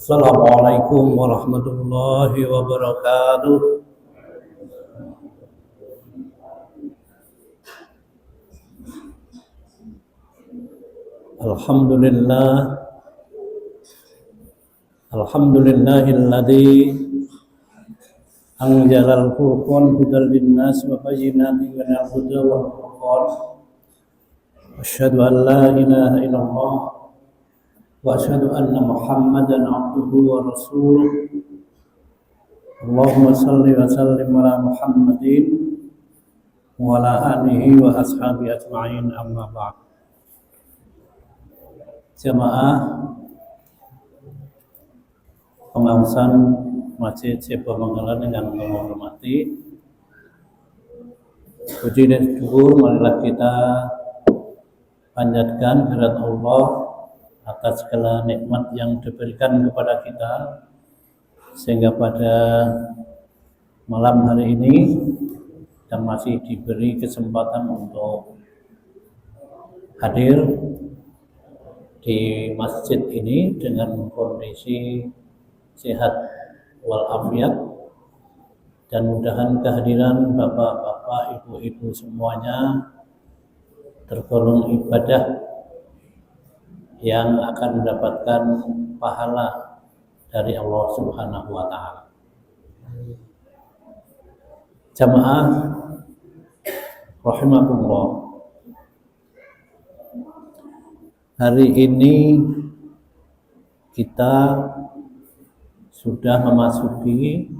Assalamualaikum warahmatullahi wabarakatuh. Alhamdulillah, alhamdulillahilladzi anjalal furqan hudal linnas wa bayyinatin minal huda wal furqan. Asyhadu an la ilaha illallah wa asyhadu anna Muhammadan abduhu wa rasuluh. Allahumma salli wa sallim ala Muhammadin wa ala alihi wa ashabi ajma'in, amma ba'd. Jamaah pengawasan Masjid Sebamangala dengan menghormati, puji dan syukur marilah kita panjatkan kehadirat Allah atas segala nikmat yang diberikan kepada kita, sehingga pada malam hari ini kita masih diberi kesempatan untuk hadir di masjid ini dengan kondisi sehat walafiat, dan mudahan kehadiran bapak-bapak, ibu-ibu semuanya tergolong ibadah yang akan mendapatkan pahala dari Allah Subhanahu wa taala. Jamaah rahimakumullah, hari ini kita sudah memasuki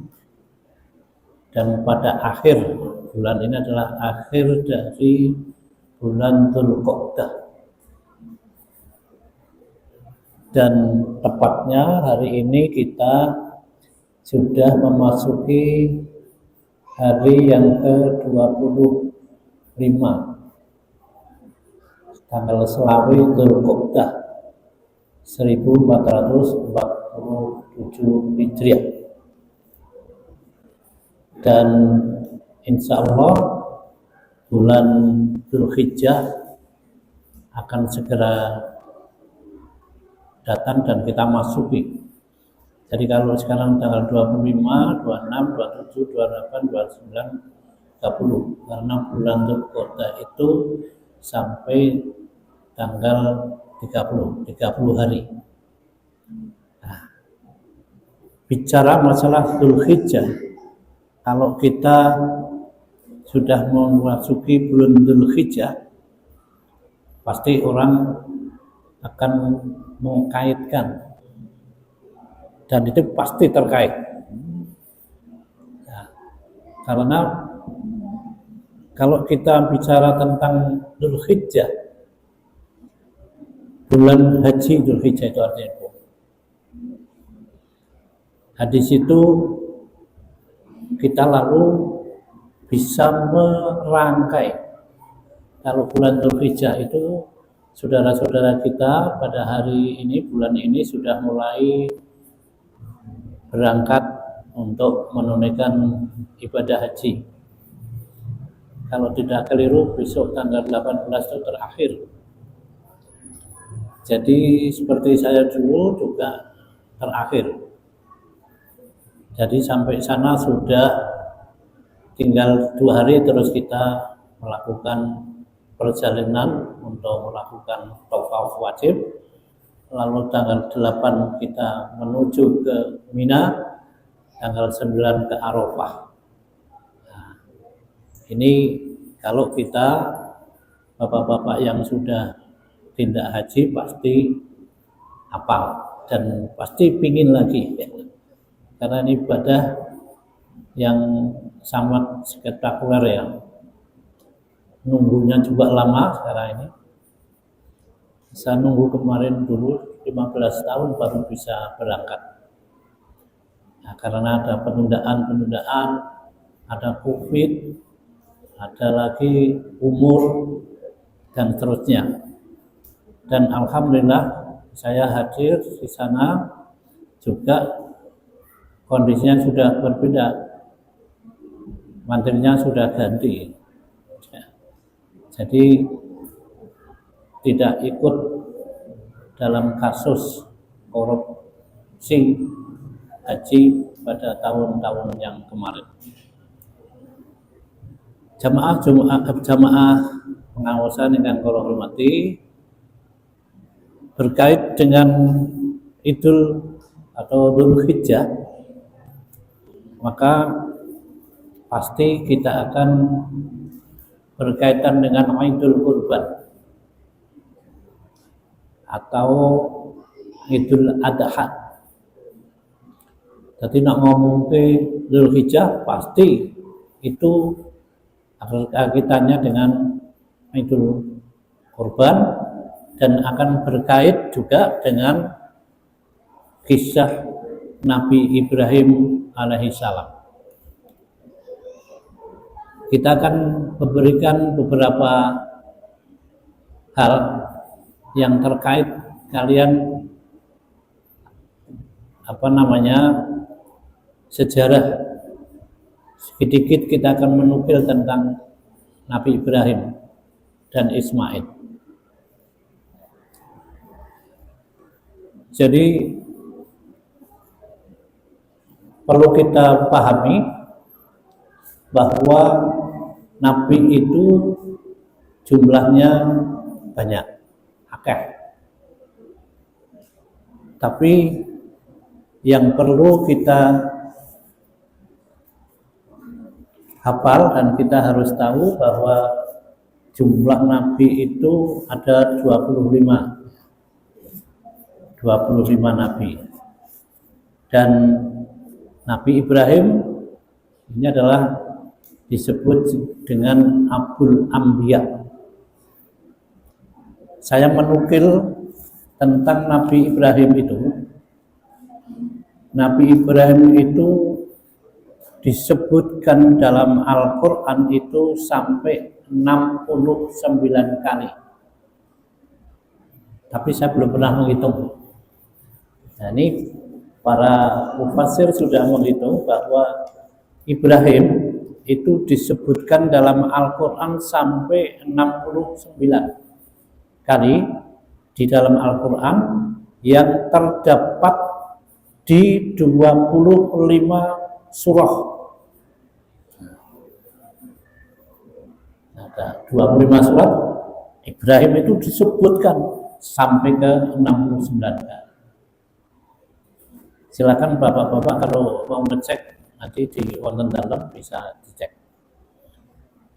dan pada akhir bulan ini adalah akhir dari bulan Dzulqa'dah, dan tepatnya hari ini kita sudah memasuki hari yang ke-25, tanggal selawi Dzulqa'dah 1447 Hijriah, dan insya Allah bulan Dzulhijjah akan segera datang dan kita masuki. Jadi kalau sekarang tanggal 25, 26, 27, 28, 29, 30, karena bulan Dzulqa'dah itu sampai tanggal 30 hari. Nah, bicara masalah Dzulhijjah, kalau kita sudah memasuki bulan Dzulhijjah, pasti orang akan mengkaitkan, dan itu pasti terkait. Nah, karena kalau kita bicara tentang Dzulhijjah, bulan haji Dzulhijjah itu artinya apa? Hadis itu kita lalu bisa merangkai. Kalau bulan Dzulhijjah itu saudara-saudara kita pada hari ini, bulan ini sudah mulai berangkat untuk menunaikan ibadah haji. Kalau tidak keliru, besok tanggal 18 itu terakhir. Jadi seperti saya dulu juga terakhir. Jadi sampai sana sudah tinggal 2 hari, terus kita melakukan perjalanan untuk melakukan tawaf wajib. Lalu tanggal 8 kita menuju ke Mina, tanggal 9 ke Arafah. Nah, ini kalau kita bapak-bapak yang sudah tindak haji pasti hafal dan pasti pingin lagi, karena ini ibadah yang sangat spektakuler ya. Nunggunya juga lama sekarang ini. Saya nunggu kemarin dulu 15 tahun baru bisa berangkat. Nah, karena ada penundaan, ada COVID, ada lagi umur, dan seterusnya. Dan alhamdulillah saya hadir di sana juga kondisinya sudah berbeda. Mantirnya sudah ganti. Jadi tidak ikut dalam kasus korupsi sing haji pada tahun-tahun yang kemarin. Jamaah pengawasan yang kula hormati, berkait dengan Idul atau Dzulhijjah, maka pasti kita akan berkaitan dengan Idul Kurban atau Idul Adha. Jadi nak ngomong ke Dzulhijjah pasti itu ada kaitannya dengan Idul Kurban dan akan berkait juga dengan kisah Nabi Ibrahim alaihissalam. Kita akan memberikan beberapa hal yang terkait kalian sejarah. Sedikit kita akan menukil tentang Nabi Ibrahim dan Ismail. Jadi perlu kita pahami bahwa Nabi itu jumlahnya banyak, akeh. Tapi yang perlu kita hafal dan kita harus tahu bahwa jumlah Nabi itu ada 25 Nabi. Dan Nabi Ibrahim ini adalah disebut dengan Abul Anbiya. Saya menukil tentang Nabi Ibrahim itu. Nabi Ibrahim itu disebutkan dalam Al-Quran itu sampai 69 kali. Tapi saya belum pernah menghitung. Nah, ini para mufassir sudah menghitung bahwa Ibrahim itu disebutkan dalam Al-Quran sampai 69 kali di dalam Al-Quran yang terdapat di 25 surah. Ada 25 surat Ibrahim itu disebutkan sampai ke 69 kali. Silakan bapak-bapak kalau mau ngecek nanti di wonten dalam bisa dicek.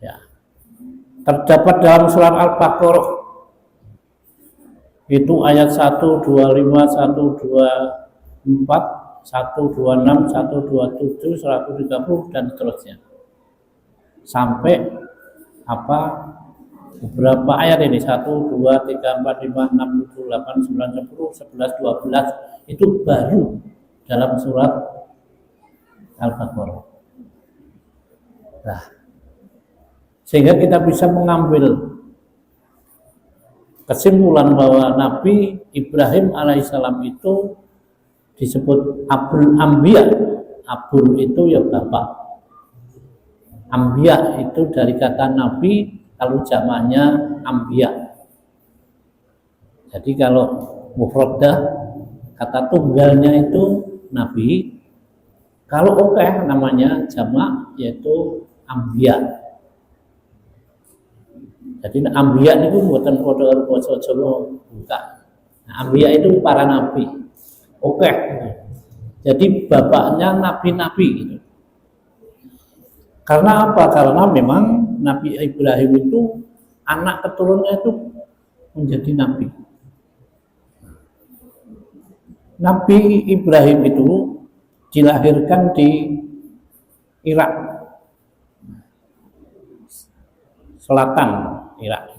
Ya. Terdapat dalam surat Al-Baqarah itu ayat 125, 124, 126, 127, 130 dan seterusnya. Sampai beberapa ayat ini 1, 2, 3, 4, 5, 6, 7, 8, 9, 10, 11, 12 itu baru dalam surat Al-Baqarah. Nah, sehingga kita bisa mengambil kesimpulan bahwa Nabi Ibrahim alaihissalam itu disebut Abul Anbiya. Abul itu ya bapak. Anbiya itu dari kata Nabi, kalau jamaknya Anbiya. Jadi kalau mufradah kata tunggalnya itu Nabi, kalau namanya jamak yaitu Anbiya. Jadi Anbiya itu buatan kode basa Jawa bukan. Nah, Anbiya itu para nabi. Jadi bapaknya nabi-nabi gitu. Karena apa? Karena memang Nabi Ibrahim itu anak keturunannya itu menjadi nabi. Nabi Ibrahim itu dilahirkan di Irak, selatan Irak.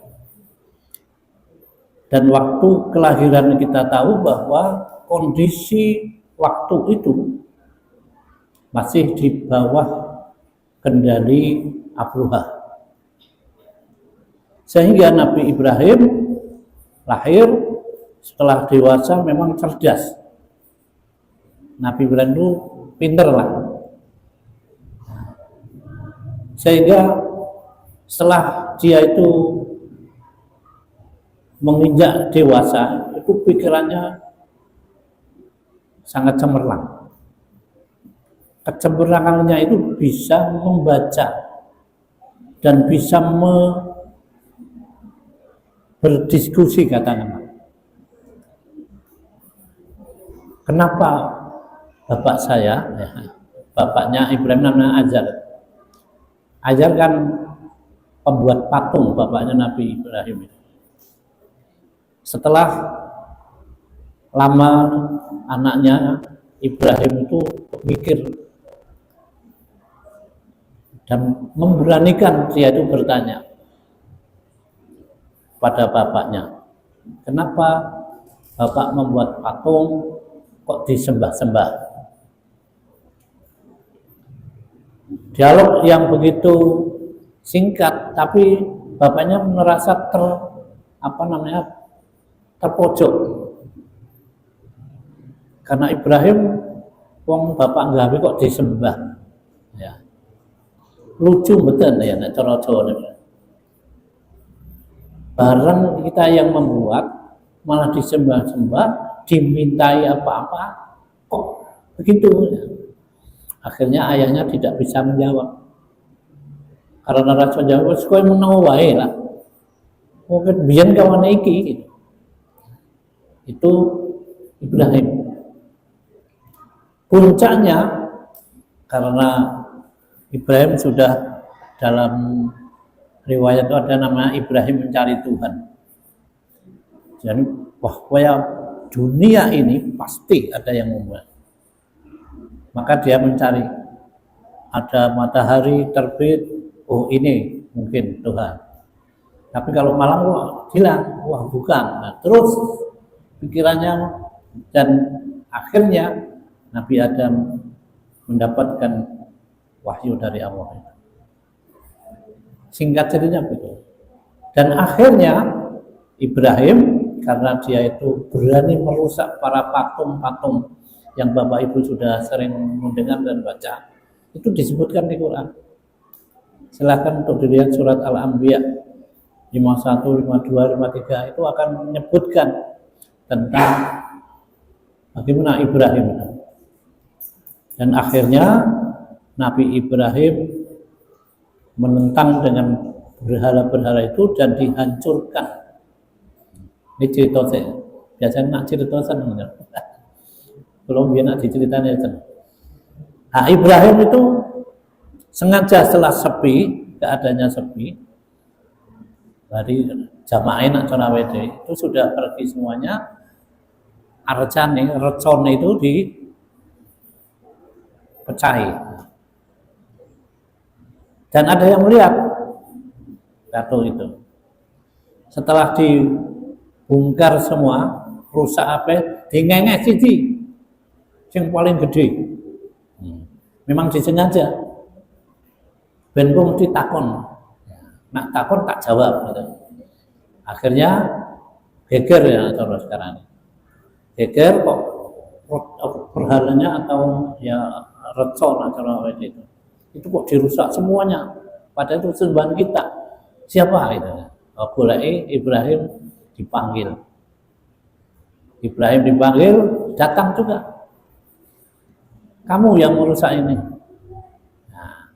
Dan waktu kelahiran kita tahu bahwa kondisi waktu itu masih di bawah kendali Abraha. Sehingga Nabi Ibrahim lahir setelah dewasa memang cerdas. Nabi Ibrahim itu pinter lah. Sehingga setelah dia itu menginjak dewasa, itu pikirannya sangat cemerlang. Kecemerlangannya itu bisa membaca dan bisa berdiskusi, katakanlah. Kenapa bapak saya, bapaknya Ibrahim namanya Azar. Azar kan pembuat patung, bapaknya Nabi Ibrahim. Setelah lama anaknya Ibrahim itu mikir dan memberanikan dia itu bertanya pada bapaknya, kenapa bapak membuat patung kok disembah-sembah? Dialog yang begitu singkat, tapi bapaknya merasa terpojok. Karena Ibrahim, wong bapak gawe kok disembah. Ya. Lucu betul ya nek cara Jawa. Barang kita yang membuat malah disembah-sembah, dimintai apa-apa, kok begitu? Akhirnya ayahnya tidak bisa menjawab. Karena rasa jawab, kowe menawa wae lah. Mungkin biyen kawan iki gitu. Itu Ibrahim. Puncaknya karena Ibrahim sudah dalam riwayat itu ada namanya Ibrahim mencari Tuhan. Jadi bahwa dunia ini pasti ada yang membuat. Maka dia mencari, ada matahari terbit, oh ini mungkin Tuhan. Tapi kalau malam hilang, wah bukan. Nah, terus pikirannya dan akhirnya Nabi Adam mendapatkan wahyu dari Allah. Singkat ceritanya begitu. Dan akhirnya Ibrahim, karena dia itu berani merusak para patung-patung yang Bapak Ibu sudah sering mendengar dan baca, itu disebutkan di Quran. Silakan untuk dilihat surat Al-Anbiya 51, 52, 53 itu akan menyebutkan tentang bagaimana Ibrahim. Dan akhirnya Nabi Ibrahim menentang dengan berhala-berhala itu dan dihancurkan. Ini cerita saya. Biasanya nak cerita sana. Belum dia nak diceritanya sana. Nah, Ibrahim itu sengaja setelah sepi, keadaannya sepi, dari jamaah nak cara WD itu sudah pergi semuanya. Arcane, recone itu dipecahi. Dan ada yang melihat batu itu. Setelah dibongkar semua, rusak apa? Dingenge siji. Yang paling gede. Memang disengaja. Ben mesti takon. Nak takon tak jawab gitu. Akhirnya geger ya terus sekarang. Geger kok berhalanya atau ya recon atau apa itu. Itu kok dirusak semuanya. Padahal itu sembahan kita. Siapa itu? Boleh Ibrahim dipanggil. Ibrahim dipanggil, datang juga. Kamu yang merusak ini. Nah,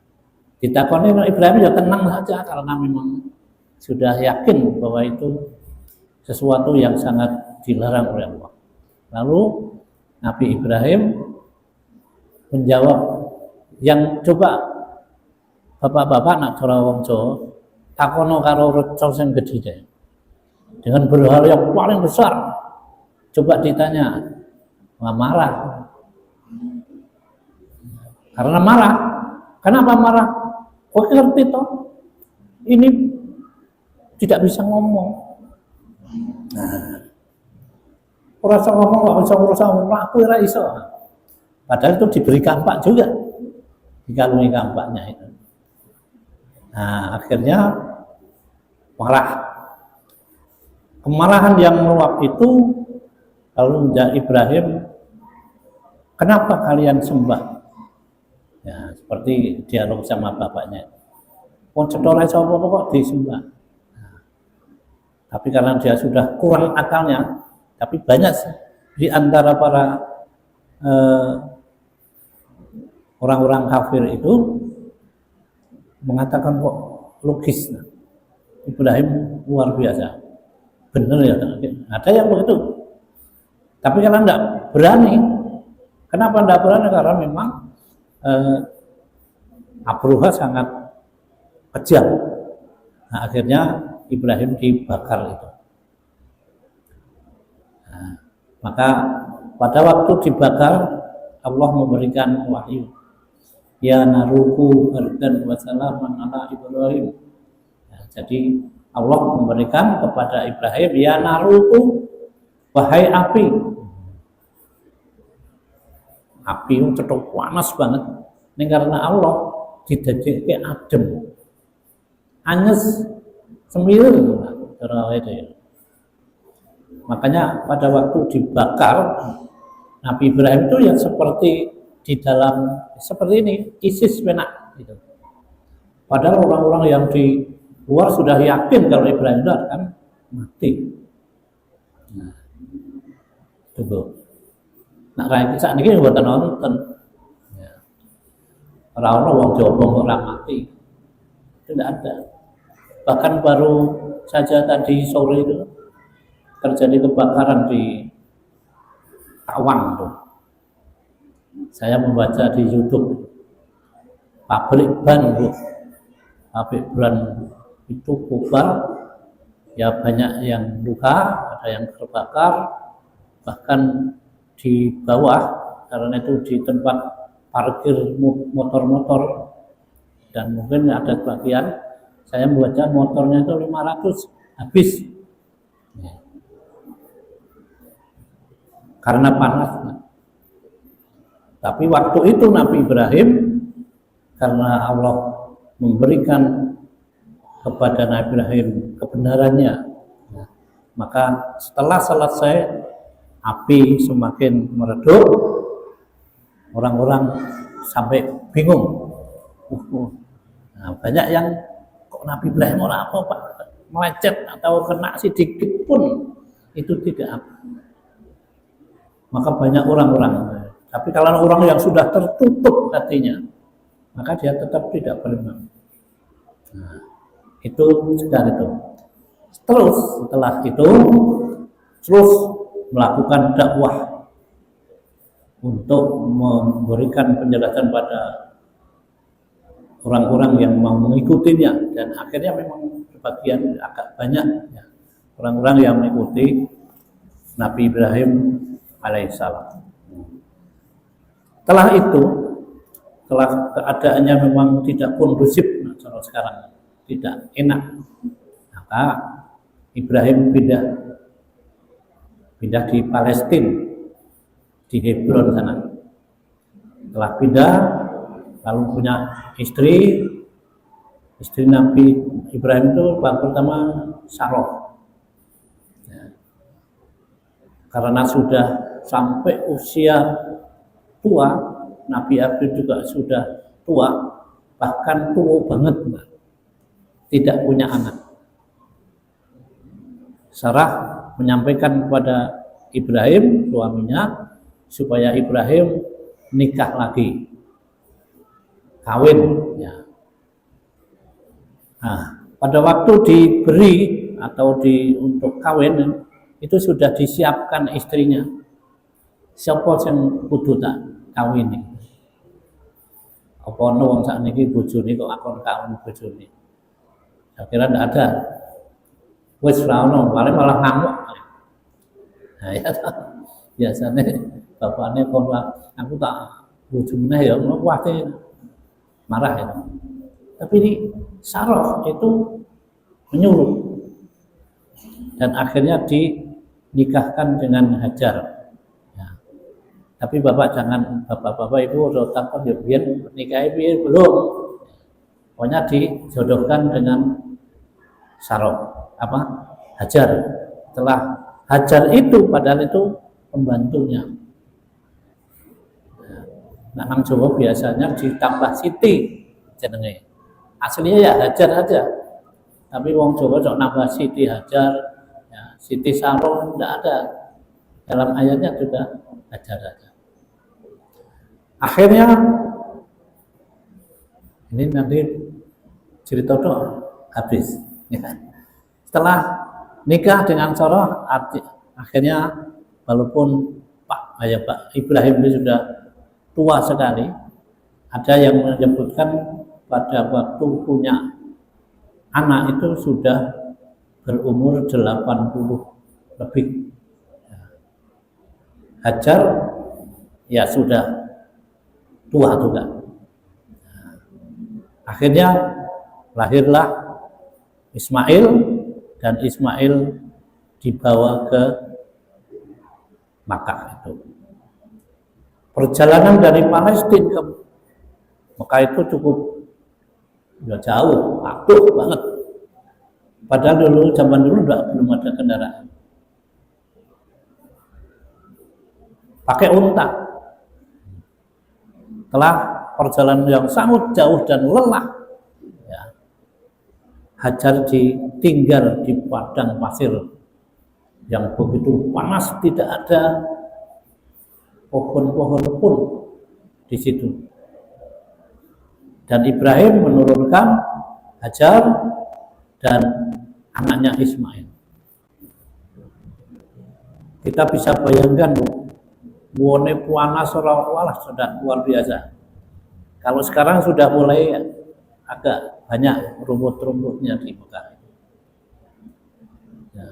ditakoni Ibrahim ya tenang saja karena memang sudah yakin bahwa itu sesuatu yang sangat dilarang oleh Allah. Lalu Nabi Ibrahim menjawab yang coba bapak-bapak nak cara wong Jawa takono karo reca sing gedhe deh. Dengan berhala yang paling besar. Coba ditanya, marah. Karena marah. Kenapa marah? Kok ngerti toh? Ini tidak bisa ngomong. Nah, ora iso ngomong, ora iso aku ora iso. Padahal itu diberi kampak juga. Dikalungi kampaknya itu. Nah, akhirnya marah. Kemarahan yang meluap itu lalu menjadi Ibrahim, kenapa kalian sembah? Ya, seperti dialog sama bapaknya. Wong cetha sapa kok disembah. Nah, tapi karena dia sudah kurang akalnya, tapi banyak di antara para orang-orang kafir itu mengatakan kok logis, Ibrahim luar biasa, benar ya, ada yang begitu. Tapi karena tidak berani, kenapa tidak berani? Karena memang Abruha sangat kejam. Nah, akhirnya Ibrahim dibakar itu. Nah, maka pada waktu dibakar Allah memberikan wahyu, ya naruku bardan wa salaman ala Ibrahim. Nah, jadi Allah memberikan kepada Ibrahim, ya naruku, wahai api. Api itu cetok panas banget. Ini karena Allah didadekake adem, anyes, semil. Makanya pada waktu dibakar Nabi Ibrahim itu yang seperti di dalam seperti ini, ISIS menak gitu. Padahal orang-orang yang di luar sudah yakin kalau Ibrahim itu akan mati. Nah, itu. Nah, rakyat saat ini buatan nonton. Orang-orang wong Jawa orang mati. Tidak ada. Bahkan baru saja tadi sore itu terjadi kebakaran di Tawang tuh. Saya membaca di YouTube pabrik ban Bu. Pabrik ban itu kebal, ya banyak yang luka, ada yang terbakar, bahkan di bawah karena itu di tempat parkir motor-motor, dan mungkin ada bagian saya membaca motornya itu 500 habis karena panas. Tapi waktu itu Nabi Ibrahim, karena Allah memberikan kepada Nabi Ibrahim kebenarannya, maka setelah selesai api semakin meredup, orang-orang sampai bingung. Nah, banyak yang kok Nabi Ibrahim orang apa Pak, melecet atau kena sedikit pun itu tidak apa. Maka banyak orang-orang. Tapi kalau orang yang sudah tertutup hatinya, maka dia tetap tidak beriman. Nah, itu sudah itu. Terus setelah itu terus melakukan dakwah untuk memberikan penjelasan pada orang-orang yang mau mengikutinya, dan akhirnya memang sebagian agak banyak ya, orang-orang yang mengikuti Nabi Ibrahim alaihissalam. Setelah itu, setelah keadaannya memang tidak kondusif, nah, sekarang tidak enak, maka Ibrahim pindah di Palestina, di Hebron sana. Setelah pindah, lalu punya istri Nabi Ibrahim itu pertama Sarah. Ya. Karena sudah sampai usia tua, Nabi Ibrahim juga sudah tua, bahkan tua banget, tidak punya anak. Sarah menyampaikan kepada Ibrahim suaminya supaya Ibrahim nikah lagi, kawin ya. Nah, pada waktu diberi atau untuk kawin itu sudah disiapkan istrinya. Siapa yang kudu tak kawin ini? Apa ono wong sakniki bojone kok akon kawin bojone? Saya kira tidak ada. Wis ra ono, malah ngamuk. Nah, ya biasanya bapaknya kalau aku tak bojone ya kuwate marah ya. Tapi ini Sarah itu menyuruh, dan akhirnya dinikahkan dengan Hajar. Tapi bapak ibu udah takut ya biar nikahi biar belum. Pokoknya dijodohkan dengan Sarah Hajar. Setelah Hajar itu padahal itu pembantunya. Nah, nang Jawa biasanya ditambah Siti jenenge. Aslinya ya Hajar aja. Tapi wong Jawa sok nambah Siti Hajar, ya, Siti Sarah tidak ada. Dalam ayatnya juga Hajar aja. Akhirnya ini nanti cerita itu habis. Setelah nikah dengan Sarah, akhirnya walaupun Pak Ibrahim ini sudah tua sekali, ada yang menyebutkan pada waktu punya anak itu sudah berumur 80 lebih. Hajar ya sudah tua juga. Akhirnya lahirlah Ismail, dan Ismail dibawa ke Makkah itu. Perjalanan dari Palestina ke Makkah itu cukup jauh, aduh banget. Padahal zaman dulu belum ada kendaraan. Pakai unta. Setelah perjalanan yang sangat jauh dan lelah, ya, Hajar ditinggal di padang pasir yang begitu panas, tidak ada pohon-pohon pun di situ. Dan Ibrahim menurunkan Hajar dan anaknya Ismail. Kita bisa bayangkan, buone panas orang sudah luar biasa. Kalau sekarang sudah mulai agak banyak rumput-rumputnya di Mekah. Ya.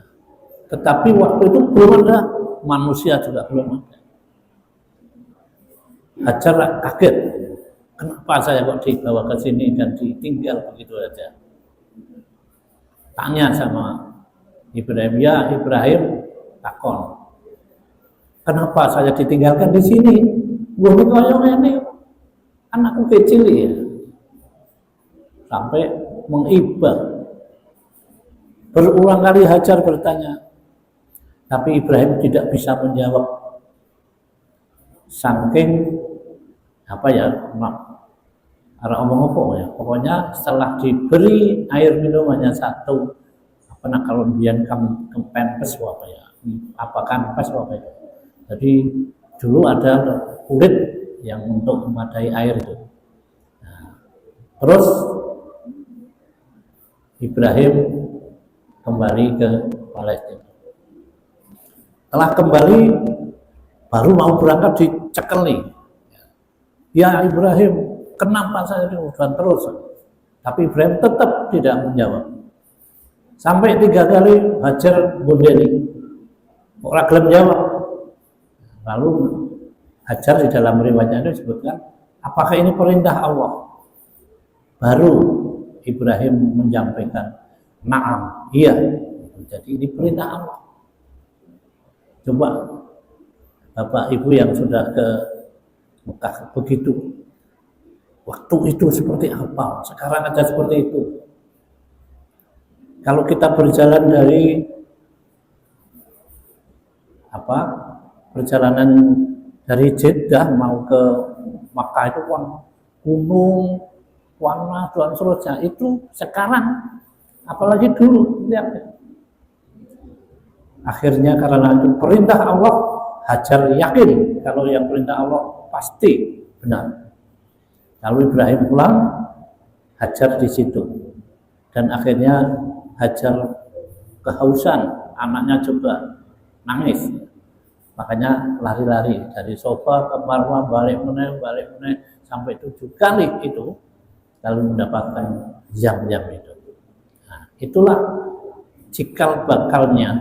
Tetapi waktu itu belum ada manusia, juga belum ada. Hajar kaget, kenapa saya kok dibawa ke sini dan ditinggal begitu saja. Tanya sama Ibrahim, ya Ibrahim, takon, kenapa saya ditinggalkan di sini? Gue ini anakku kecil ya. Sampai mengibah. Berulang kali Hajar bertanya, tapi Ibrahim tidak bisa menjawab. Saking arah omong ya. Pokoknya setelah diberi air minum hanya satu, kalau biar kempes kampes itu. Jadi dulu ada kulit yang untuk memadai air itu. Nah, terus Ibrahim kembali ke Palestina. Setelah kembali, baru mau berangkat dicekel nih. Ya Ibrahim, kenapa saya diudah terus? Tapi Ibrahim tetap tidak menjawab. Sampai 3 kali Hajar bondeni, orang gelem jawab. Lalu Hajar di dalam riwayatnya disebutkan, apakah ini perintah Allah? Baru Ibrahim menyampaikan, na'am, iya. Jadi ini perintah Allah. Coba Bapak Ibu yang sudah ke Mekah begitu, waktu itu seperti apa? Sekarang aja seperti itu. Kalau kita berjalan dari perjalanan dari Jeddah mau ke Makkah itu kan gunung, warna dan seterusnya. Itu sekarang, apalagi dulu, lihat. Akhirnya karena itu perintah Allah, Hajar yakin kalau yang perintah Allah pasti benar. Lalu Ibrahim pulang, Hajar di situ, dan akhirnya Hajar kehausan, anaknya juga nangis. Makanya lari-lari dari sofa ke Marwah, balik meneh sampai 7 kali itu, lalu mendapatkan jam-jam itu. Nah, itulah cikal bakalnya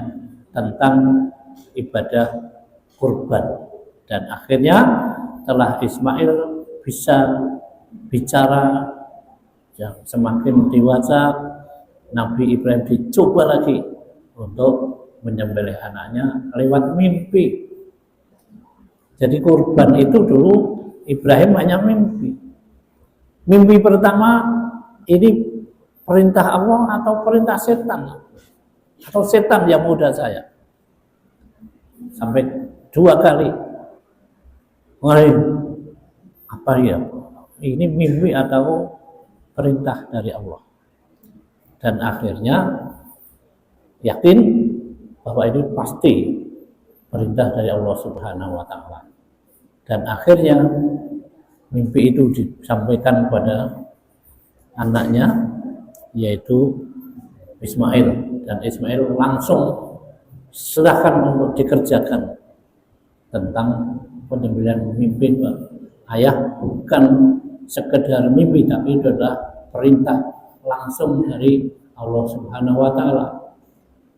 tentang ibadah kurban. Dan akhirnya setelah Ismail bisa bicara, semakin dewasa, Nabi Ibrahim dicoba lagi untuk menyembelih anaknya lewat mimpi. Jadi kurban itu dulu Ibrahim hanya mimpi. Mimpi pertama ini perintah Allah atau perintah setan? Atau setan yang muda saya? Sampai 2 kali. Apa ya? Ini mimpi atau perintah dari Allah? Dan akhirnya yakin bahwa ini pasti perintah dari Allah Subhanahu wa Ta'ala. Dan akhirnya mimpi itu disampaikan kepada anaknya yaitu Ismail, dan Ismail langsung serahkan untuk dikerjakan tentang penyembelihan mimpi. Ayah, bukan sekedar mimpi, tapi itu adalah perintah langsung dari Allah Subhanahu wa Ta'ala.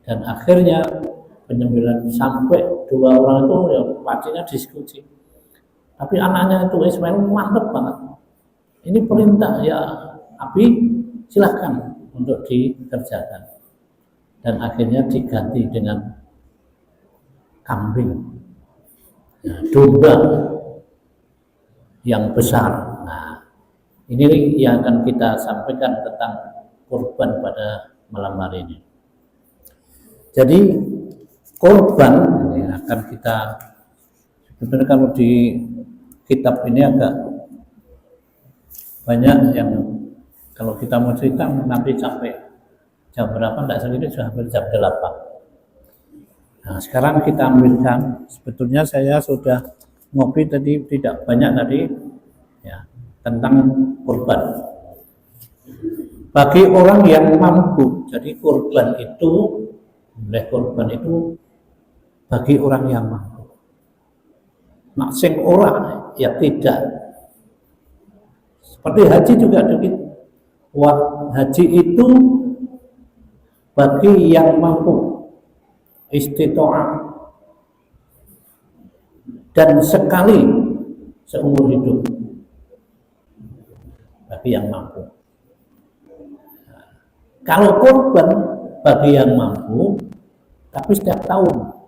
Dan akhirnya penyembelihan sampai 2 orang itu ya pastinya diskusi. Tapi anaknya itu Ismail mantep banget. Ini perintah ya, Abi silahkan untuk dikerjakan. Dan akhirnya diganti dengan kambing, domba yang besar. Nah, ini yang akan kita sampaikan tentang kurban pada malam hari ini. Jadi kurban ini akan kita, sebenarnya kalau di kitab ini agak banyak yang kalau kita mau cerita nanti sampai jam berapa tidak sendiri, sudah hampir jam 8. Nah, sekarang kita ambilkan, sebetulnya saya sudah ngopi tadi tidak banyak tadi ya, tentang kurban. Bagi orang yang mampu, jadi kurban itu bagi orang yang mampu. Nak sing orang ya tidak. Seperti haji juga begitu. Wah, haji itu bagi yang mampu, istitoah, dan sekali seumur hidup bagi yang mampu. Kalau kurban bagi yang mampu, tapi setiap tahun.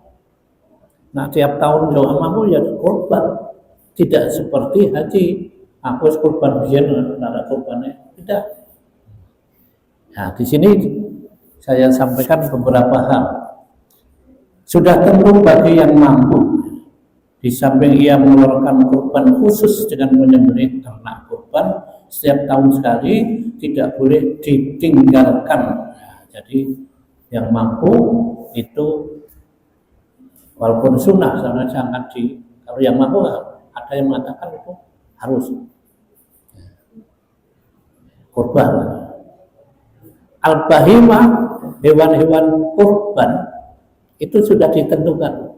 Nah, tiap tahun kalau mampu ya kurban. Tidak seperti haji, aku kurban biyen nara kurbannya tidak. Nah, di sini saya sampaikan beberapa hal. Sudah tentu bagi yang mampu, di samping ia mengeluarkan kurban khusus dengan menyembelih ternak kurban setiap tahun sekali, tidak boleh ditinggalkan. Nah, jadi yang mampu itu walaupun sunnah, karena jangan kalau yang mampu ada yang mengatakan itu harus kurban. Al-bahimah, hewan-hewan kurban itu sudah ditentukan.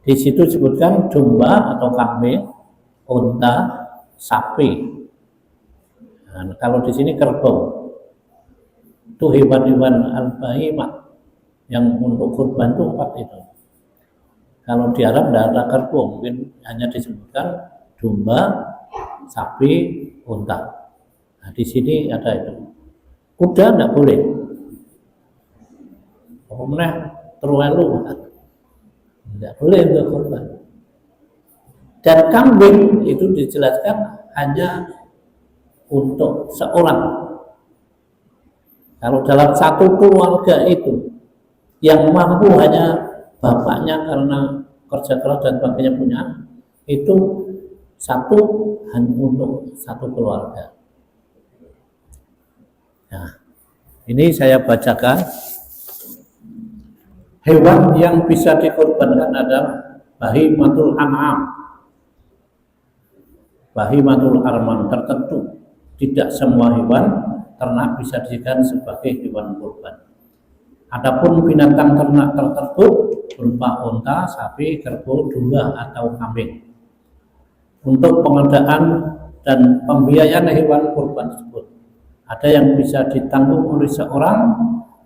Di situ disebutkan domba atau kambing, unta, sapi. Nah, kalau di sini kerbau. Itu hewan-hewan al-bahimah yang untuk kurban itu 4 itu. Kalau di Arab tidak ada kerbau, mungkin hanya disebutkan domba, sapi, unta. Nah, di sini ada itu. Kuda tidak boleh. Pokoknya terlalu tidak boleh untuk kurban. Dan kambing itu dijelaskan hanya untuk seorang. Kalau dalam satu keluarga itu yang mampu hanya bapaknya karena kerja keras dan sebagainya punya, itu satu hanya untuk satu keluarga. Nah, ini saya bacakan. Hewan yang bisa dikorbankan adalah bahimatul an'am, bahimatul arman tertentu. Tidak semua hewan ternak bisa dijadikan sebagai hewan kurban. Adapun binatang ternak tertentu berupa unta, sapi, kerbau, domba atau kambing. Untuk pengadaan dan pembiayaan hewan kurban tersebut, ada yang bisa ditanggung oleh seorang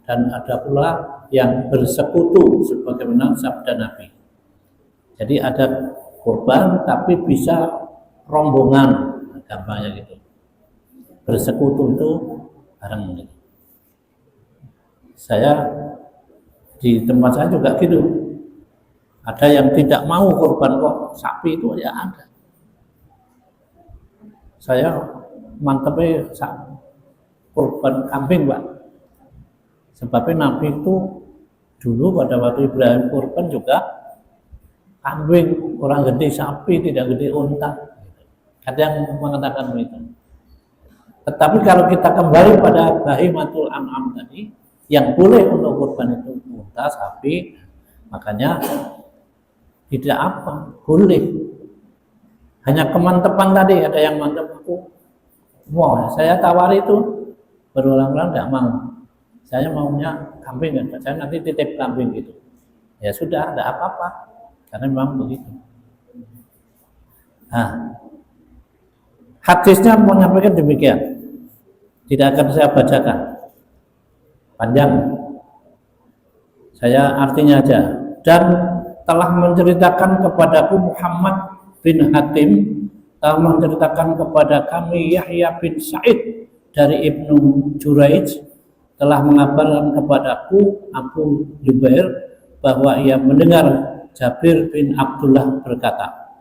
dan ada pula yang bersekutu sebagaimana sabda Nabi. Jadi ada kurban tapi bisa rombongan, gampangnya gitu. Bersekutu itu bareng gitu. Saya di tempat saya juga gitu. Ada yang tidak mau kurban kok sapi itu ya ada. Saya mantepnya kurban kambing, Pak. Sebabnya Nabi itu dulu pada waktu Ibrahim kurban juga kambing, orang gede sapi, tidak gede unta. Ada yang mengatakan begitu. Tetapi kalau kita kembali pada bahimatul an'am tadi, yang boleh untuk kurban itu unta, sapi, makanya tidak apa, boleh Hanya kemantepan tadi, ada yang mantep aku. Wah, saya tawari itu berulang-ulang tidak mau. Saya maunya kambing, saya nanti titip kambing gitu. Ya sudah, tidak apa-apa, karena memang begitu. Nah, hadisnya menyampaikan demikian. Tidak akan saya bacakan, panjang. Saya artinya aja. Dan telah menceritakan kepadaku Muhammad bin Hatim, telah menceritakan kepada kami Yahya bin Sa'id dari Ibnu Juraij, telah mengabarkan kepadaku Abu Jubair bahwa ia mendengar Jabir bin Abdullah berkata,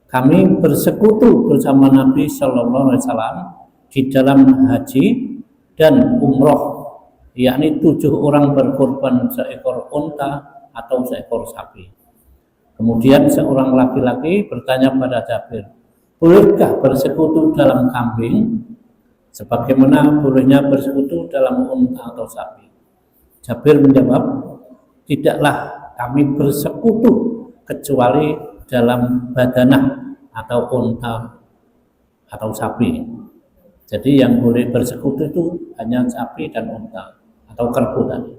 kami bersekutu bersama Nabi Shallallahu Alaihi Wasallam di dalam haji dan umroh, yakni 7 orang berkorban seekor unta atau seekor sapi. Kemudian seorang laki-laki bertanya pada Jabir, bolehkah bersekutu dalam kambing sebagaimana bolehnya bersekutu dalam unta atau sapi? Jabir menjawab, tidaklah kami bersekutu kecuali dalam badanah atau unta atau sapi. Jadi yang boleh bersekutu itu hanya sapi dan unta atau kerbau tadi.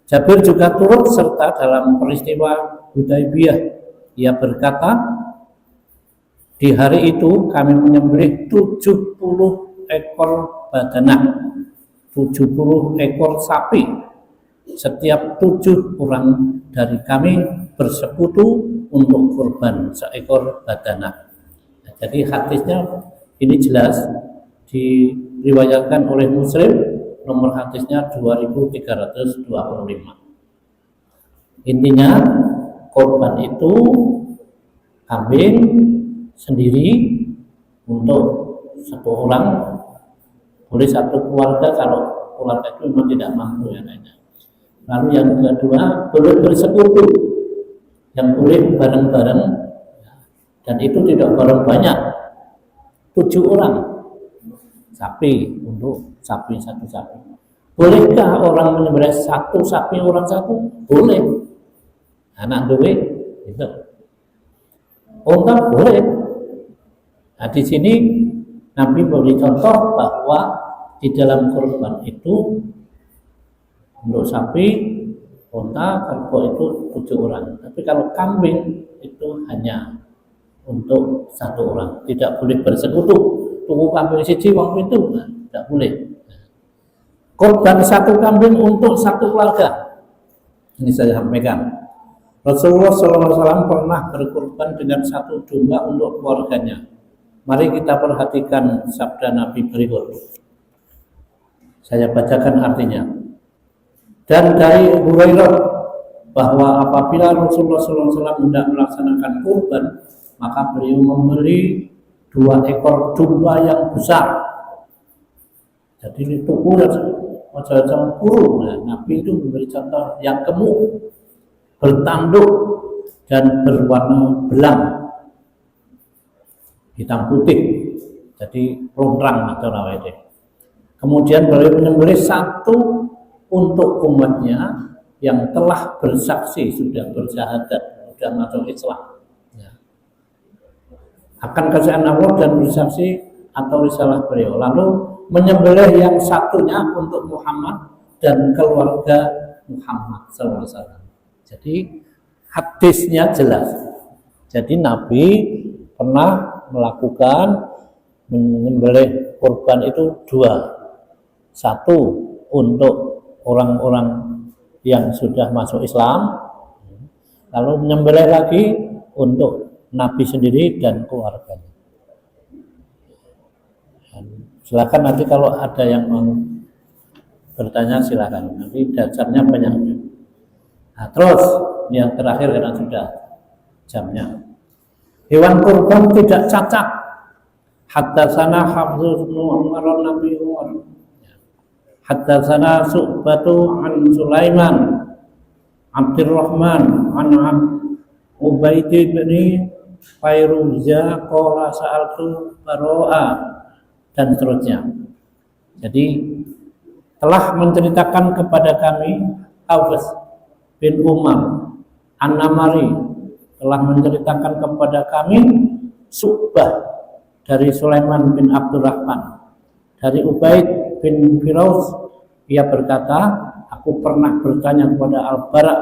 Jabir juga turut serta dalam peristiwa Hudaybiyah. Ia berkata, di hari itu kami menyembelih 70 ekor badanah, 70 ekor sapi. Setiap 7 orang dari kami bersekutu untuk kurban seekor badanah. Nah, jadi hadisnya ini jelas diriwayatkan oleh Muslim, nomor hadisnya 2325. Intinya korban itu kambing sendiri untuk 1 orang, boleh 1 keluarga kalau keluarga itu memang tidak mampu yang lainnya. Lalu yang kedua, boleh bersekutu, yang boleh bareng-bareng, dan itu tidak bareng banyak, 7 orang sapi untuk sapi 1 sapi. Bolehkah orang menyembelih 1 sapi orang 1? Boleh. Anak duit itu. Unta boleh. Nah, di sini Nabi beri contoh bahwa di dalam kurban itu untuk sapi, unta, kerbau itu 7 orang. Tapi kalau kambing itu hanya untuk 1 orang. Tidak boleh bersekutu. Tunggu kambing siji wong itu, nah, tidak boleh. Korban 1 kambing untuk 1 keluarga. Ini saya sampaikan. Rasulullah SAW pernah berkorban dengan 1 domba untuk keluarganya. Mari kita perhatikan sabda Nabi berikut. Saya bacakan artinya. Dan dari Hurairah bahwa apabila Rasulullah SAW hendak melaksanakan kurban, maka beliau membeli 2 ekor domba yang besar. Jadi itu macam kurung. Nah, Nabi itu memberi contoh yang gemuk, bertanduk dan berwarna belang, hitam putih. Jadi lontrang atau rawede. Kemudian beliau menyembelih 1 untuk umatnya yang telah bersaksi, sudah bersyahadat, sudah masuk Islam. Akan kesaksian Allah dan bersaksi atau risalah beliau. Lalu menyembelih yang satunya untuk Muhammad dan keluarga Muhammad SAW. Jadi hadisnya jelas. Jadi Nabi pernah melakukan menyembelih kurban itu 2. 1 untuk orang-orang yang sudah masuk Islam, lalu menyembelih lagi untuk Nabi sendiri dan keluarganya. Silakan nanti kalau ada yang mau bertanya silakan. Nanti dasarnya banyak. Nah, terus yang terakhir karena sudah jamnya. Hewan kurban tidak cacat. Haddatsana Hafs bin Umar Nabi Umar. Haddatsana Su'batu an Sulaiman Abdurrahman an Ubaid bin Fairuzah qala sa'altu Baro'a dan seterusnya. Jadi telah menceritakan kepada kami Hafs bin Umar An-Namari telah menceritakan kepada kami Subah dari Sulaiman bin Abdurrahman, dari Ubaid bin Firaus, ia berkata, aku pernah bertanya kepada Al-Bara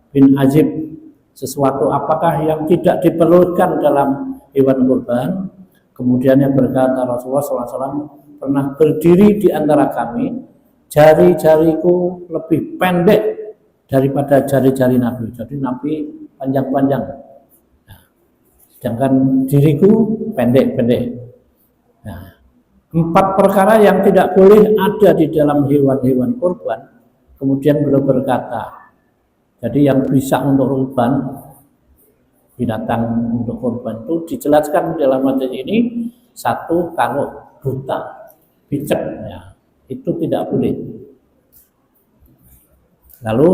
bin Azib sesuatu apakah yang tidak diperlukan dalam hewan kurban. Kemudian yang berkata, Rasulullah SAW pernah berdiri di antara kami, jari-jariku lebih pendek daripada jari-jari Nabi. Jadi Nabi panjang-panjang, nah, sedangkan diriku pendek-pendek. Nah, 4 perkara yang tidak boleh ada di dalam hewan-hewan kurban. Kemudian beliau berkata, jadi yang bisa untuk kurban, binatang untuk kurban itu dijelaskan dalam hadis ini. 1, kalau buta, picek, ya, itu tidak boleh. Lalu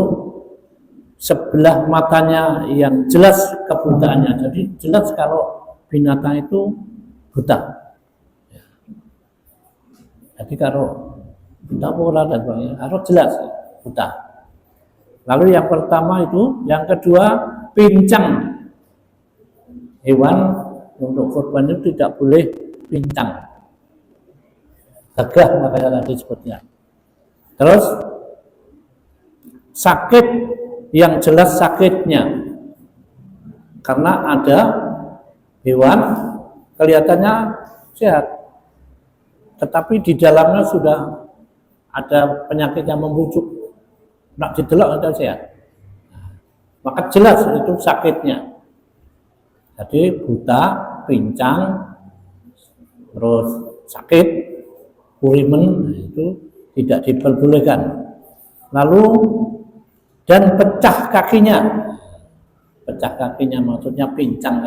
sebelah matanya yang jelas kebutaannya, jadi jelas kalau binatang itu buta. Jadi kalau buta pola dan sebagainya harus jelas buta. Lalu yang pertama itu, yang kedua pincang. Hewan untuk kurban itu tidak boleh pincang, gagah makanya tadi disebutnya. Terus sakit, yang jelas sakitnya, karena ada hewan kelihatannya sehat, tetapi di dalamnya sudah ada penyakit yang membujuk, nak didelok atau sehat, maka jelas itu sakitnya. Jadi buta, pincang, terus sakit, kurimen, itu tidak diperbolehkan. Lalu dan pecah kakinya maksudnya pincang,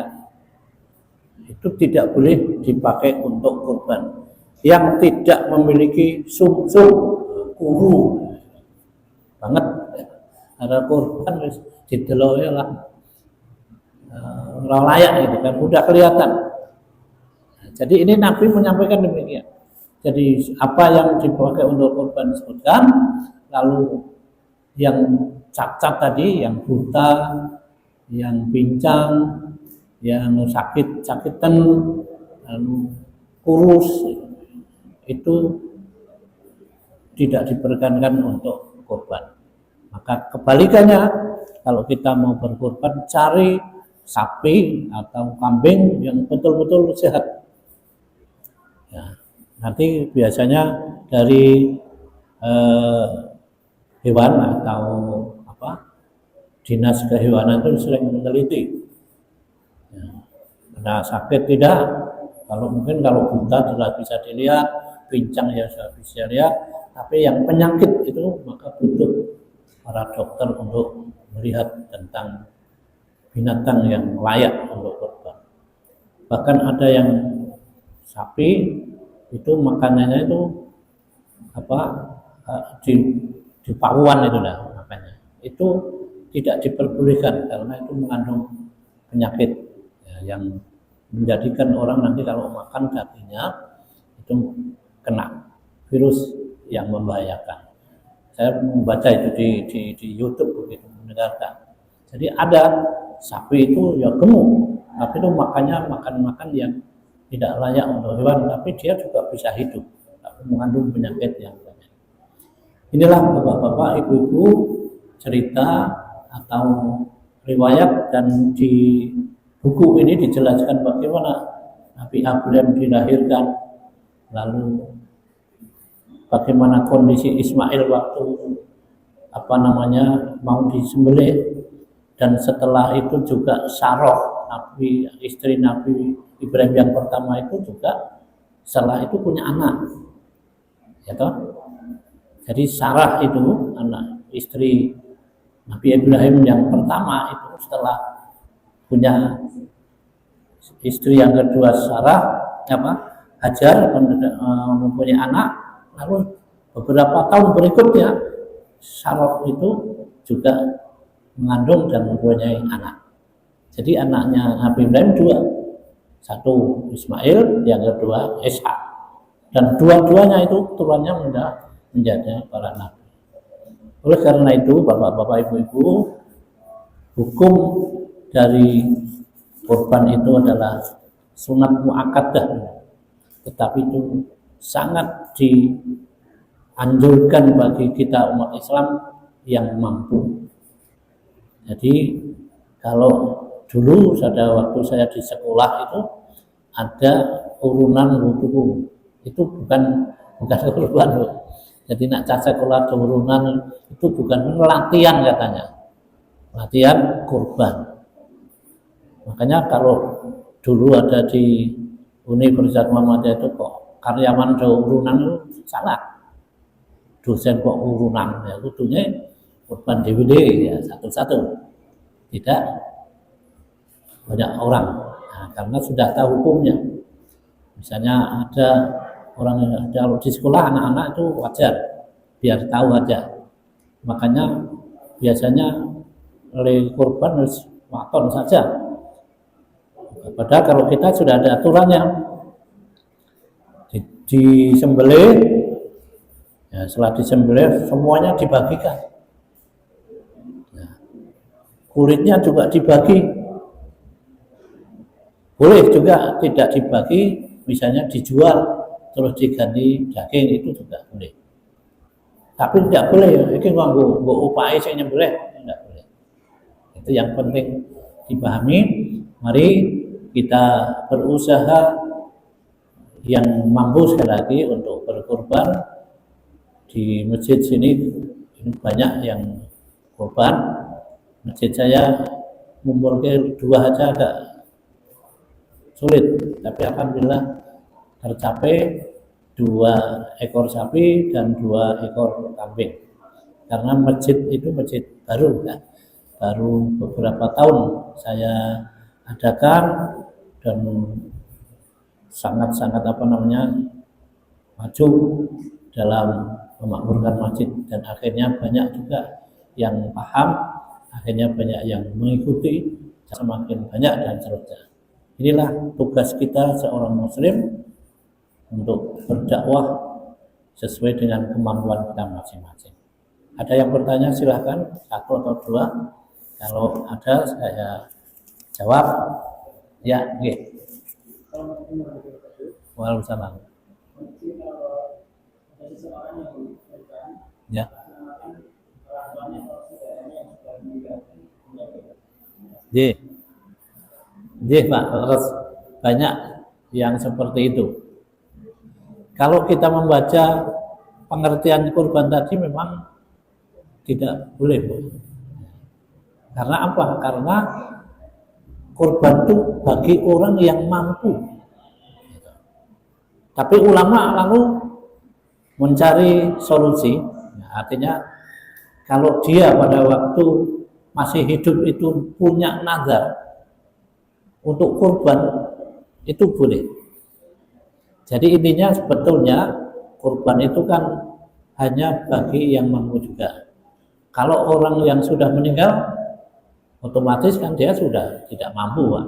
itu tidak boleh dipakai untuk kurban. Yang tidak memiliki sumsum, kuru banget, ada kurban didelok ya lah, layak itu kan, mudah kelihatan. Jadi ini Nabi menyampaikan demikian. Jadi apa yang dipakai untuk kurban disebutkan. Lalu yang cacat tadi, yang buta, yang pincang, yang sakitan, lalu kurus, itu tidak diperkenankan untuk kurban. Maka kebalikannya, kalau kita mau berkurban, cari sapi atau kambing yang betul-betul sehat. Ya, nanti biasanya dari hewan atau dinas kehewanan itu sering meneliti. Ya, ada sakit tidak? Kalau mungkin kalau buta jelas bisa dilihat, pincang ya sudah bisa lihat, tapi yang penyakit itu maka butuh para dokter untuk melihat tentang binatang yang layak untuk kurban. Bahkan ada yang sapi itu makanannya itu di paruan itu lah makanya. Itu tidak diperbolehkan karena itu mengandung penyakit ya, yang menjadikan orang nanti kalau makan dagingnya itu kena virus yang membahayakan. Saya membaca itu di YouTube begitu, mendengarkan. Jadi ada sapi itu ya gemuk, tapi itu makan yang tidak layak untuk hewan, tapi dia juga bisa hidup, tapi mengandung penyakit yang banyak. Inilah bapak-bapak, ibu-ibu cerita atau riwayat, dan di buku ini dijelaskan bagaimana Nabi Ibrahim dilahirkan, lalu bagaimana kondisi Ismail waktu mau disembelih. Dan setelah itu juga Sarah, istri Nabi Ibrahim yang pertama itu juga setelah itu punya anak, ya toh. Jadi Sarah itu anak istri Nabi Ibrahim yang pertama itu setelah punya istri yang kedua Sarah, Hajar, mempunyai anak, lalu beberapa tahun berikutnya Sarah itu juga mengandung dan mempunyai anak. Jadi anaknya Nabi Ibrahim 2, satu Ismail, yang kedua Ishak, dan dua-duanya itu turunnya menjadi para nabi. Oleh karena itu bapak-bapak, ibu-ibu, hukum dari kurban itu adalah sunat muakkadah, tetapi itu sangat dianjurkan bagi kita umat Islam yang mampu. Jadi kalau dulu pada waktu saya di sekolah itu ada urunan wudu, itu bukan kurban. Jadi nak sekolah urunan itu bukan latihan katanya, latihan kurban. Makanya kalau dulu ada di Universitas Muhammadiyah itu kok karyawan urunan itu salah, dosen kok urunan, ya kudunya kurban DVD ya satu-satu, tidak banyak orang. Nah, karena sudah tahu hukumnya. Misalnya ada orang yang kalau di sekolah anak-anak itu wajar biar tahu aja. Makanya biasanya oleh kurban harus waton saja. Padahal kalau kita sudah ada aturannya, disembelih, ya setelah disembelih semuanya dibagikan. Nah, kulitnya juga dibagi. Boleh juga tidak dibagi, misalnya dijual terus diganti daging, itu juga boleh. Tapi tidak boleh, ini nganggo upaya sing nyembelih, tidak boleh. Itu yang penting dipahami. Mari kita berusaha yang mampu sekali lagi untuk berkurban. Di masjid sini banyak yang kurban. Masjid saya ngumpulke 2 aja agak sulit, tapi alhamdulillah tercapai 2 ekor sapi dan 2 ekor kambing. Karena masjid itu masjid baru, ya. Baru beberapa tahun saya adakan dan sangat-sangat maju dalam memakmurkan masjid, dan akhirnya banyak juga yang paham, akhirnya banyak yang mengikuti, semakin banyak dan seterusnya. Inilah tugas kita seorang muslim untuk berdakwah sesuai dengan kemampuan kita masing-masing. Ada yang bertanya silahkan, 1 atau 2. Kalau ada saya jawab. Ya, nggih. Waalaikumsalam. Ya. Pak, terus banyak yang seperti itu. Kalau kita membaca pengertian kurban tadi memang tidak boleh, Bu. Karena apa? Karena kurban itu bagi orang yang mampu. Tapi ulama lalu mencari solusi. Artinya kalau dia pada waktu masih hidup itu punya nazar untuk kurban, itu boleh. Jadi intinya sebetulnya kurban itu kan hanya bagi yang mampu juga. Kalau orang yang sudah meninggal, otomatis kan dia sudah tidak mampu, Pak.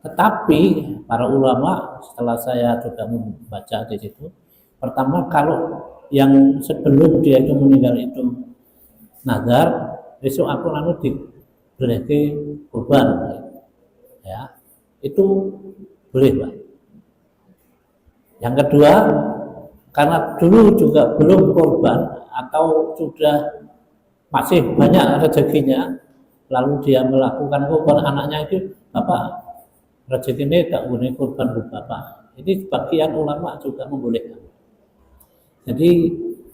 Tetapi para ulama, setelah saya juga membaca di situ, pertama kalau yang sebelum dia itu meninggal itu nazar, besok aku lalu diberi kurban, ya itu boleh, Pak. Yang kedua, karena dulu juga belum kurban atau sudah masih banyak rezekinya, lalu dia melakukan kurban, anaknya itu, Bapak rezeki ini tak boleh kurban ke Bapak. Ini sebagian ulama juga membolehkan. Jadi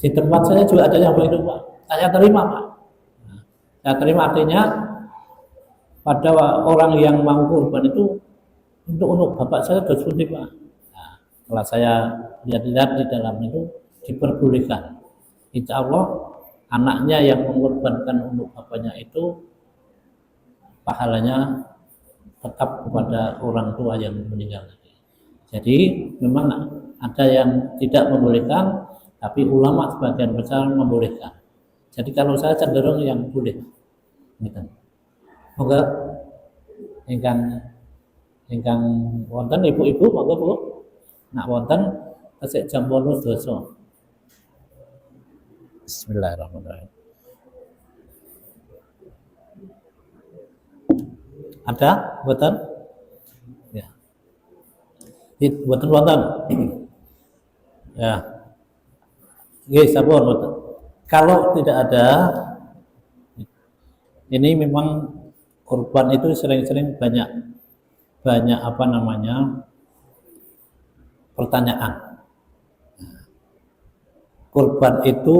di tempat saya juga ada yang begitu, Pak. Saya terima, Pak. Nah, saya terima artinya pada orang yang mau kurban itu untuk Bapak saya sudah suntik, Pak. Nah, setelah saya lihat-lihat di dalam itu diperbolehkan. Insya Allah anaknya yang mengorbankan untuk bapaknya itu pahalanya tetap kepada orang tua yang meninggal. Jadi memang ada yang tidak membolehkan, tapi ulama sebagian besar membolehkan. Jadi kalau saya cenderung yang boleh. Gitu. Moga ingkang wonten ibu-ibu, moga Bu. Nak wonten tasik jam 8 dosa. Bismillahirrahmanirrahim. Ada, betul? Ya. Boten wonten. Ya. Nggih, sampun boten. Kalau tidak ada, ini memang kurban itu sering-sering banyak apa namanya pertanyaan. Kurban itu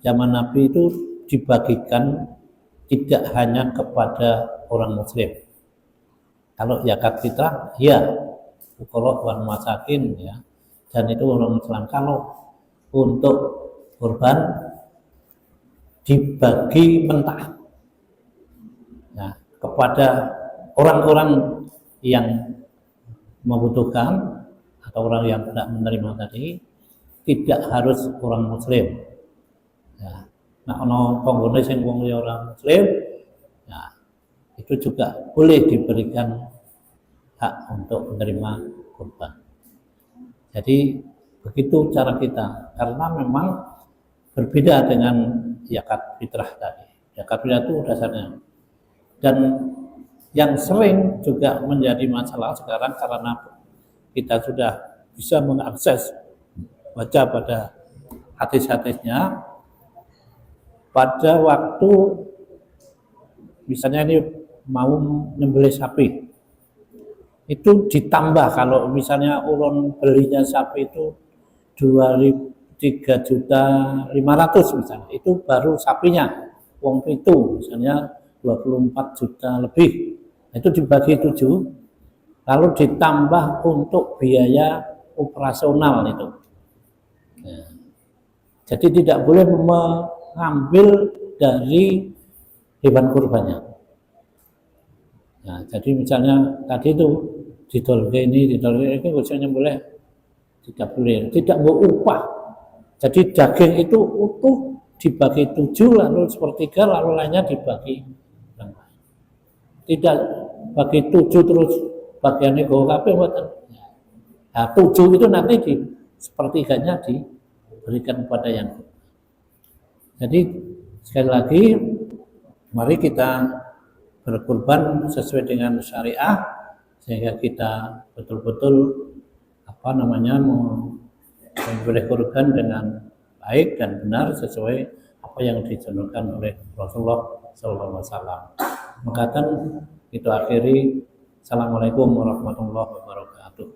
zaman Nabi itu dibagikan tidak hanya kepada orang Muslim. Kalau zakat fitrah, ya, fuqara wal masakin, ya, dan itu orang Islam. Kalau untuk kurban dibagi mentah, nah, kepada orang-orang yang membutuhkan atau orang yang tidak menerima tadi, tidak harus orang Muslim. Ya. Nah, ono pengguna yang orang Muslim, nah, itu juga boleh diberikan hak untuk menerima kurban. Jadi begitu cara kita, karena memang berbeda dengan zakat fitrah tadi. Zakat fitrah itu dasarnya. Dan yang sering juga menjadi masalah sekarang karena kita sudah bisa mengakses baca pada hadis-hadisnya, pada waktu misalnya ini mau nyembelih sapi, itu ditambah, kalau misalnya ulun belinya sapi itu 3.500.000 misalnya, itu baru sapinya, wong itu misalnya 24 juta lebih, itu dibagi 7, lalu ditambah untuk biaya operasional itu. Ya. Jadi tidak boleh mengambil dari hewan kurbannya. Nah, jadi misalnya tadi itu didolke ini khususnya boleh, tidak boleh, tidak mau upah. Jadi daging itu utuh dibagi 7, lalu sepertiga, lalu lainnya dibagi. Tidak bagi 7 terus bagiannya go kabeh mboten. Nah, 7 itu nanti di sepertiganya diberikan kepada yang. Jadi sekali lagi, mari kita berkurban sesuai dengan syariah, sehingga kita betul-betul apa namanya memboleh kurban dengan baik dan benar sesuai apa yang dicontohkan oleh Rasulullah SAW. Makatan kita akhiri. Assalamualaikum warahmatullahi wabarakatuh.